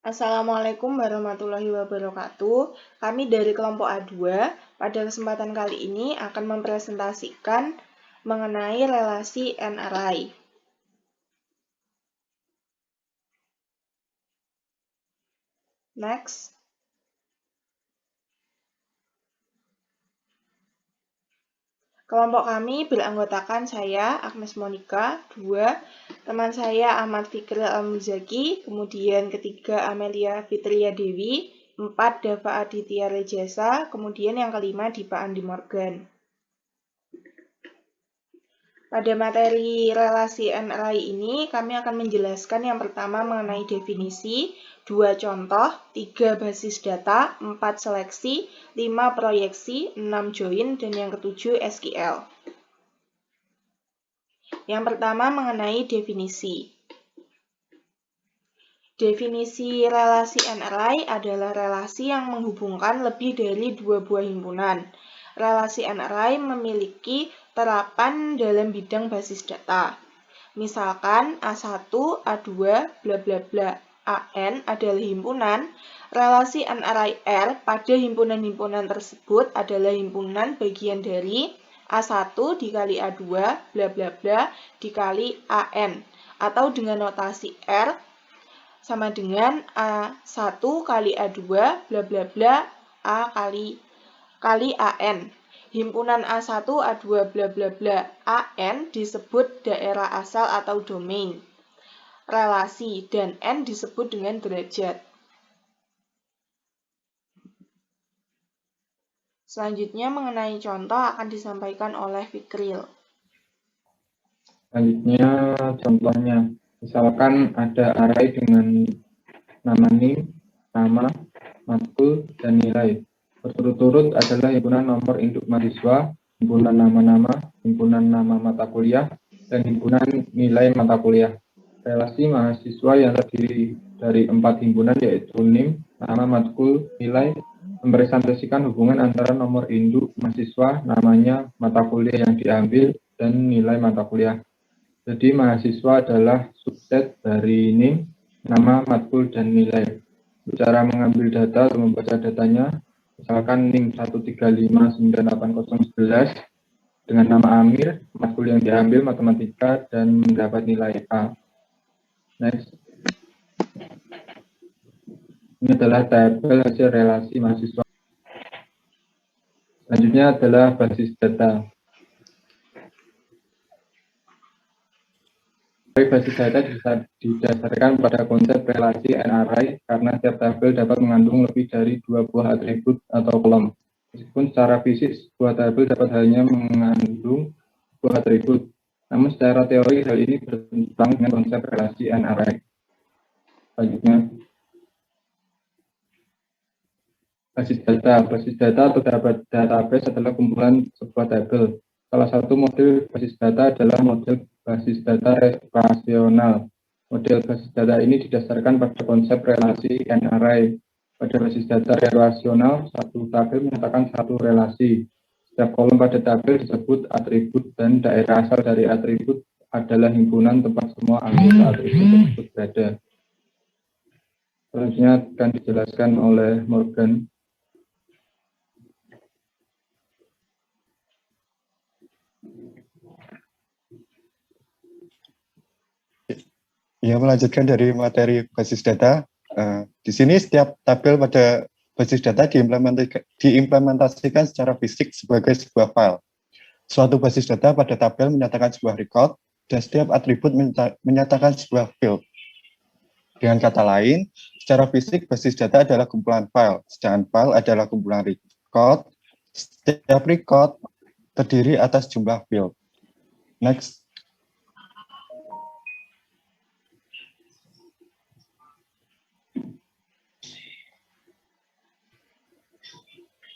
Assalamualaikum warahmatullahi wabarakatuh. Kami dari kelompok A2 pada kesempatan kali ini akan mempresentasikan mengenai relasi NRI. Next. Kelompok kami beranggotakan saya, Agnes Monica, 2, teman saya Ahmad Fikri Al-Muzaki, kemudian ketiga Amelia Fitria Dewi, 4 Dava Aditya Rejasa, kemudian yang kelima Dipa Andi Morgan. Pada materi relasi NRI ini, kami akan menjelaskan yang pertama mengenai definisi, 2 contoh, 3 basis data, 4 seleksi, 5 proyeksi, 6 join, dan yang ketujuh SQL. Yang pertama mengenai definisi. Definisi relasi NRI adalah relasi yang menghubungkan lebih dari 2 buah himpunan. Relasi NRI memiliki terapan dalam bidang basis data. Misalkan A1, A2, bla bla bla, AN adalah himpunan, relasi NRI R pada himpunan-himpunan tersebut adalah himpunan bagian dari A1 dikali A2, bla bla bla, dikali AN, atau dengan notasi R sama dengan A1 kali A2, bla bla bla, A kali AN. Himpunan A1, A2, bla bla bla, AN disebut daerah asal atau domain relasi, dan N disebut dengan derajat. Selanjutnya mengenai contoh akan disampaikan oleh Fikril. Selanjutnya contohnya, misalkan ada array dengan nama NIM, nama, matkul, dan nilai. Berturut-turut adalah himpunan nomor induk mahasiswa, himpunan nama-nama, himpunan nama mata kuliah, dan himpunan nilai mata kuliah. Relasi mahasiswa yang terdiri dari 4 himpunan yaitu NIM, nama, matkul, nilai, merepresentasikan hubungan antara nomor induk mahasiswa, namanya, mata kuliah yang diambil, dan nilai mata kuliah. Jadi mahasiswa adalah subset dari NIM, nama, matkul, dan nilai. Cara mengambil data atau membaca datanya, misalkan NIM 135980111 dengan nama Amir, matkul yang diambil matematika, dan mendapat nilai A. Next. Ini adalah tabel hasil relasi mahasiswa. Selanjutnya adalah basis data. Basis data didasarkan pada konsep relasi NRI karena setiap tabel dapat mengandung lebih dari 2 buah atribut atau kolom. Meskipun secara fisik sebuah tabel dapat hanya mengandung buah atribut, namun secara teori hal ini bertentangan dengan konsep relasi NRI. Selanjutnya, basis data atau database adalah kumpulan sebuah tabel. Salah satu model basis data adalah model basis data relasional. Model basis data ini didasarkan pada konsep relasi NRI. Pada basis data relasional, satu tabel menyatakan satu relasi. Setiap kolom pada tabel disebut atribut dan daerah asal dari atribut adalah himpunan tempat semua anggota atribut tersebut berada. Selanjutnya akan dijelaskan oleh Morgan. Ya, melanjutkan dari materi basis data. Di sini setiap tabel pada basis data diimplementasikan secara fisik sebagai sebuah file. Suatu basis data pada tabel menyatakan sebuah record, dan setiap atribut menyatakan sebuah field. Dengan kata lain, secara fisik basis data adalah kumpulan file, sedangkan file adalah kumpulan record. Setiap record terdiri atas jumlah field. Next.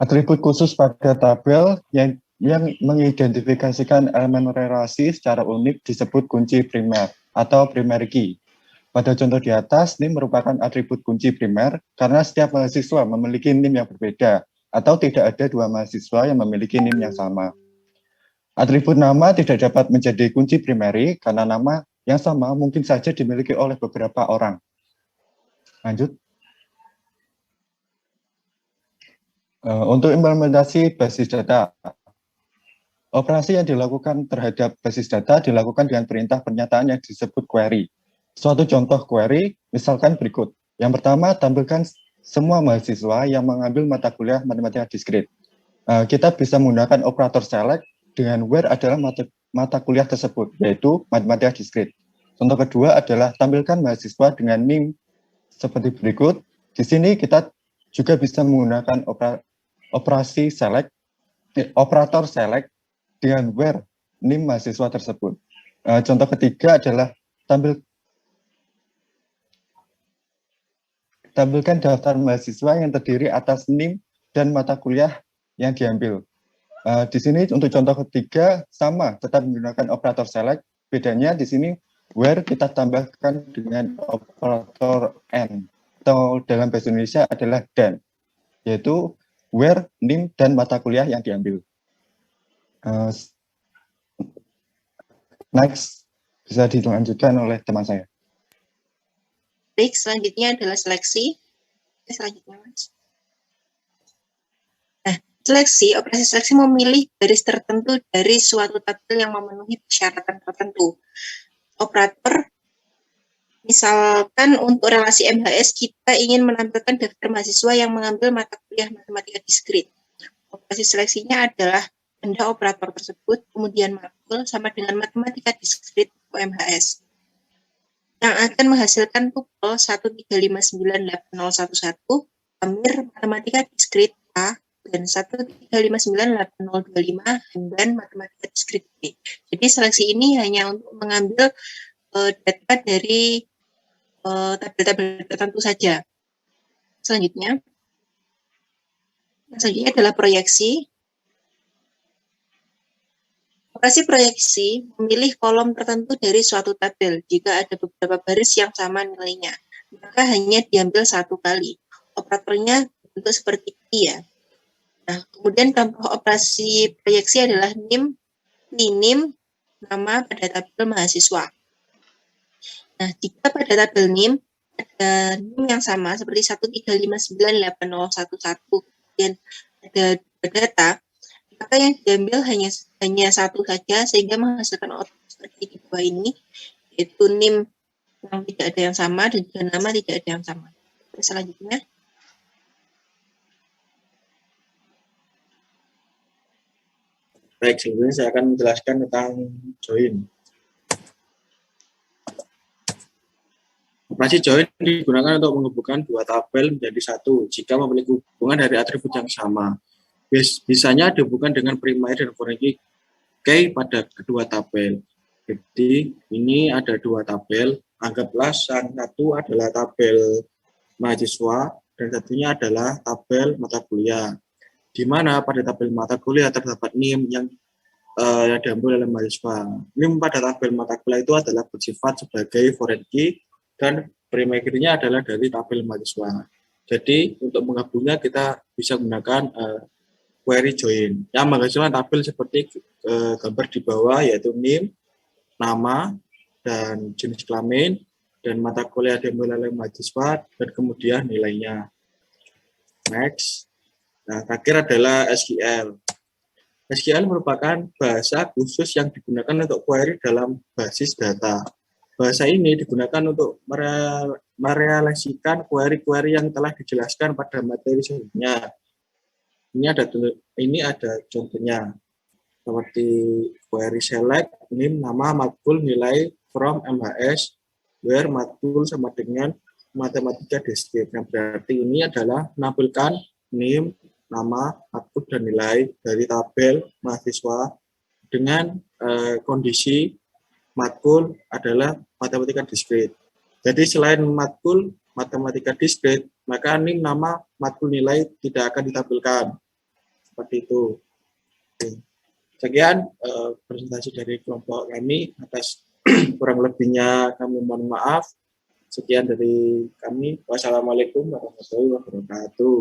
Atribut khusus pada tabel yang mengidentifikasikan elemen relasi secara unik disebut kunci primer atau primary key. Pada contoh di atas, NIM merupakan atribut kunci primer karena setiap mahasiswa memiliki NIM yang berbeda atau tidak ada 2 mahasiswa yang memiliki NIM yang sama. Atribut nama tidak dapat menjadi kunci primary karena nama yang sama mungkin saja dimiliki oleh beberapa orang. Lanjut. Untuk implementasi basis data, operasi yang dilakukan terhadap basis data dilakukan dengan perintah pernyataan yang disebut query. Suatu contoh query, misalkan berikut. Yang pertama, tampilkan semua mahasiswa yang mengambil mata kuliah matematika diskrit. Kita bisa menggunakan operator select dengan where adalah mata kuliah tersebut, yaitu matematika diskrit. Contoh kedua adalah tampilkan mahasiswa dengan NIM seperti berikut. Di sini kita juga bisa menggunakan operasi select, operator select dengan where NIM mahasiswa tersebut. Contoh ketiga adalah tampilkan daftar mahasiswa yang terdiri atas NIM dan mata kuliah yang diambil. Di sini untuk contoh ketiga sama, tetap menggunakan operator select. Bedanya di sini where kita tambahkan dengan operator and, atau dalam bahasa Indonesia adalah dan, yaitu where NIM dan mata kuliah yang diambil. Next, bisa dilanjutkan oleh teman saya. Baik, selanjutnya adalah seleksi. Selanjutnya, Mas. Nah, operasi seleksi memilih baris tertentu dari suatu tabel yang memenuhi persyaratan tertentu. Operator, misalkan untuk relasi MHS, kita ingin menampilkan daftar mahasiswa yang mengambil mata kuliah matematika diskrit. Operasi seleksinya adalah benda operator tersebut, kemudian makul sama dengan matematika diskrit MHS, yang akan menghasilkan tupel 135980111, amir matematika diskrit A, dan 135980025 hemban matematika diskrit B. Jadi seleksi ini hanya untuk mengambil data dari tabel-tabel tertentu saja. Selanjutnya adalah proyeksi. Operasi proyeksi memilih kolom tertentu dari suatu tabel. Jika ada beberapa baris yang sama nilainya, maka hanya diambil satu kali. Operatornya bentuk seperti ini ya. Nah, kemudian contoh operasi proyeksi adalah NIM, nama pada tabel mahasiswa. Nah, jika pada tabel NIM ada NIM yang sama seperti 135980111, kemudian ada data, maka yang diambil hanya satu saja sehingga menghasilkan output seperti di bawah ini, yaitu NIM yang tidak ada yang sama dan juga nama tidak ada yang sama. Selanjutnya, baik, selanjutnya saya akan menjelaskan tentang join. Operasi join digunakan untuk menghubungkan dua tabel menjadi satu jika memiliki hubungan dari atribut yang sama. Bisanya dihubungkan dengan primer dan foreign key pada kedua tabel. Jadi ini ada dua tabel. Anggaplah yang satu adalah tabel mahasiswa dan satunya adalah tabel mata kuliah. Di mana pada tabel mata kuliah terdapat NIM yang diambil oleh mahasiswa. NIM pada tabel mata kuliah itu adalah bersifat sebagai foreign key dan primer key-nya adalah dari tabel mahasiswa. Jadi untuk menggabungnya kita bisa menggunakan query join yang menghasilkan tabel seperti gambar di bawah, yaitu NIM, nama, dan jenis kelamin, dan mata kuliah diambil oleh mahasiswa, dan kemudian nilainya. Next. Nah, terakhir adalah SQL. SQL merupakan bahasa khusus yang digunakan untuk query dalam basis data. Bahasa ini digunakan untuk merealisasikan query-query yang telah dijelaskan pada materi sebelumnya. Ini ada contohnya seperti query select, NIM, nama, matkul, nilai, from, MHS, where matkul sama dengan matematika diskrit. Yang berarti ini adalah menampilkan NIM, nama, matkul, dan nilai dari tabel mahasiswa dengan kondisi matkul adalah matematika diskrit. Jadi selain matkul matematika diskrit, maka NIM, nama, matkul, nilai tidak akan ditampilkan. Seperti itu. Sekian presentasi dari kelompok kami. Atas kurang lebihnya kami mohon maaf. Sekian dari kami. Wassalamualaikum warahmatullahi wabarakatuh.